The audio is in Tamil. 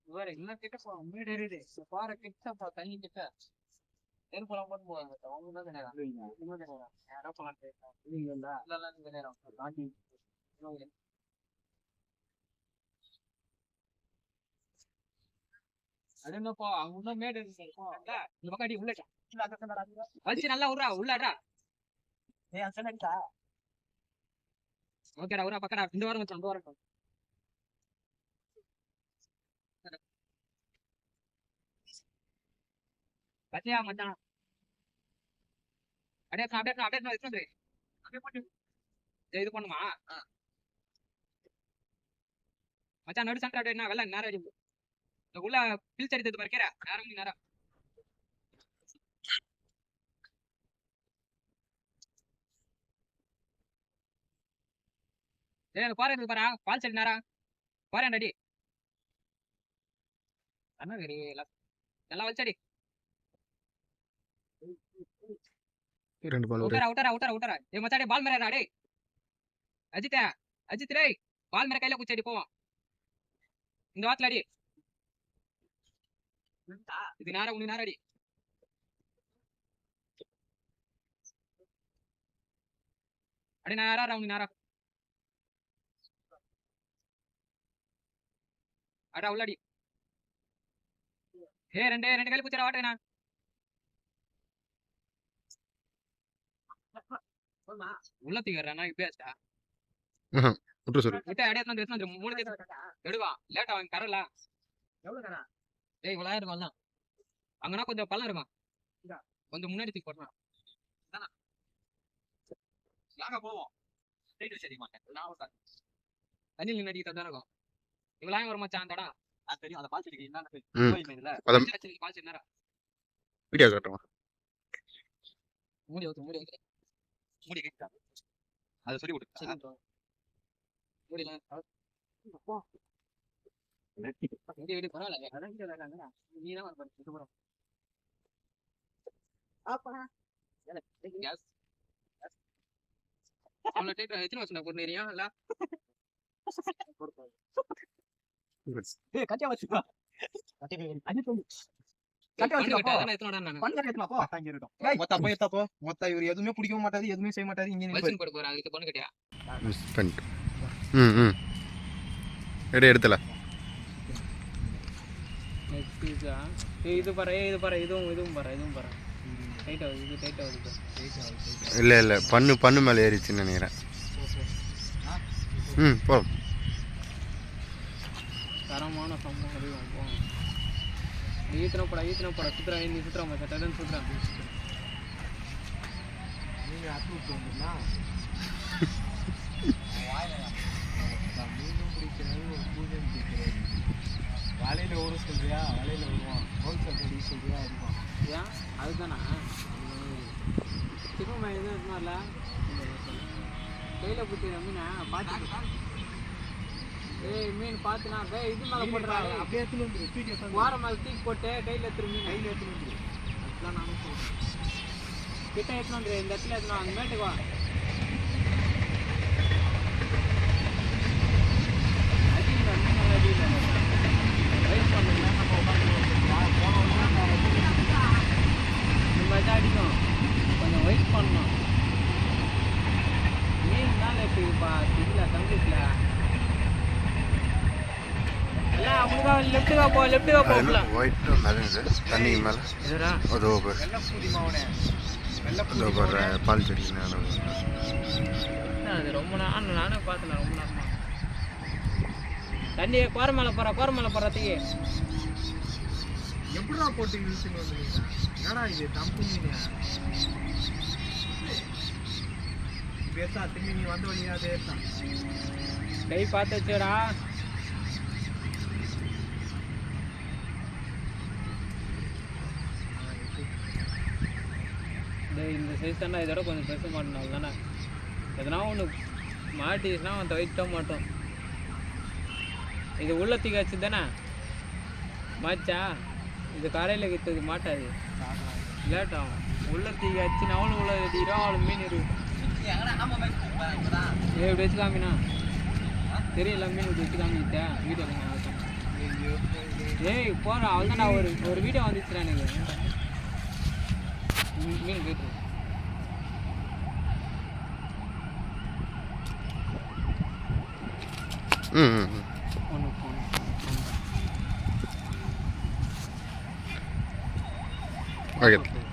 வேற இன்னும் கிட்ட போவோம் வீடு இருக்குது பாறை கிட்ட தண்ணி கிட்ட ஏற்பலாம் போட்டு போவாங்க அவங்க தான் நேரம் நேரம் போலாம் இல்ல நேரம் தாண்டி அடனப்பா அவங்க இன்னும் மேடு இருக்கு இந்த பக்கம் அடி உள்ள வச்சு நல்லா விட்றா உள்ளடா ஏய் அந்த சைடு ஓகேடா ஒரு பக்கடா இந்த வாரம் வச்சு அந்த வாரம் பத்தியா மச்சான் அப்படியே இது பண்ணுமா மச்சான் நடு சண்டை அப்படியே வெள்ள நேரம் இந்த உள்ள பில்ஸ் எடுத்தது பார்க்கிற நேரம் நேரம் பாரு பாரா பால் சரி நேரம் பாரு அண்ணா நல்லா வச்சடி ஊட்டரா ஏ மச்சாடே பால் மேரடா டேய் அஜித் டேய் பால் மேர கையில குச்சடி போவோம் இந்த வாட்ல அடி இது நேரா உனி நேரா அடி அடி நேரா உனி நேரா அடா உள்ளடி ஏ ரெண்டு கையில குச்சடா வாட்டேனா உள்ள தீங்கறனா இப்பேஸ்டா உட்ற சொல்லு விட்ட அடியாத்தான் எடுத்து மூணு எடுவா லேட்டா வாங்க கரல எவ்வளவு கரா டேய் 900 வரலாம் அங்கனா கொஞ்சம் பள்ளம் இருக்கும் கொஞ்சம் முன்னாடி தூக்கி போடலாம் தானா லாங்க போவோம் ஸ்ட்ரைட் சரி மாட்டேன் நான் ஓட அனில் நின்னடி தடா இருக்கும் இவளாங்க வர மச்சான் தடா அது தெரியும் அந்த பால் செடிக்கு என்ன கோயில் மேல பால் செடி நேரா வீடியோ காட்டுறோம் மூடி வைக்க மூடி கேட்டா அத சொல்லி விடு மூடில அப்பா வீடு பரவாயில்லை அதான் கிட்ட இருக்காங்க நீ தான் வர இது போறோம் அப்பா கேஸ் அவள டேட் எத்தனை வருஷம் போடுறீங்க இல்ல ஏய் கட்டியா வச்சுப்பா அது சொல்லு எதுவுமே பிடிக்க மாட்டாது எதுவுமே செய்ய மாட்டாது எடுத்துல இது பாரு இதுவும் பாரு இல்ல பண்ணு மேல ஏறிச்சுன்னு நினைக்கிறேன் போறோம் தரமான சம்பவம் ஈத்தனை படம் சுத்துறா நீ சுத்துறா மச்சா டடன் சுத்துறா நீங்க அத்து வந்துனா மீனும் பிடிக்கிறது ஒரு பூஜை பிடிக்கிறது வலையில ஒரு சொல்றியா வலையில வருவான் ஹோல்சேல் ரெடி சொல்றியா இருக்கும் ஏன் அதுதானா சிவமா எதுவும் இருக்குமால கையில பிடிக்கிற மீனா பார்த்து ஏய் மீன் பாத்துனா டேய் இது மேல போடுறாங்க அப்படியே எடுத்து வந்து தூக்கி வார மேல தூக்கி போட்டு கையில எடுத்து மீன் கையில எடுத்து வந்து அதெல்லாம் நானும் சொல்றேன் கிட்ட எடுத்து வந்து இந்த இடத்துல எடுத்து அந்த மேட்டுக்கு வா அடிங்க மீன் அடிங்க வெயிட் பண்ணுங்க நம்ம போனோம்னா நம்ம அடிக்கும் கொஞ்சம் வெயிட் பண்ணணும் மீன் தான் எப்படி பா இதுல தங்கிட்டுல லெஃப்ட்டுக்கா போகல ஒயிட் மேல தண்ணி மேல அதோ பால் செடி அது ரொம்ப நானே பார்த்தேன் ரொம்ப நேரமா தண்ணி கோர மேல போறதுக்கு எப்படா போட்டு இழுத்துன்னு வந்துருக்கீங்க என்னடா இது தம்பு மீன் பேசா திரும்பி நீ வந்த வழியா அதே கை பார்த்து வச்சோடா இந்த சைஸ் தானே இதோட கொஞ்சம் பெருச மாட்டோம் தானே எதனா ஒன்று மாட்டிச்சுன்னா அவன் துவைக்க மாட்டோம் இது உள்ள தீ வச்சு தானே மாச்சா இது கரையில் கிட்டது மாட்டாது லேட் ஆகும் உள்ள தீ வச்சு நவலும் உள்ள வெட்டிக்கிறோம் அவ்வளோ மீன் இருக்கு எப்படி வச்சுக்காமினா தெரியல மீன் வச்சு காமிக்கிட்டேன் வீடியோ ஏய் போகிறேன் அவள் தான் நான் ஒரு வீடியோ வந்துச்சுடா எனக்கு மீன் கேட்டு ஒன்று ஓகே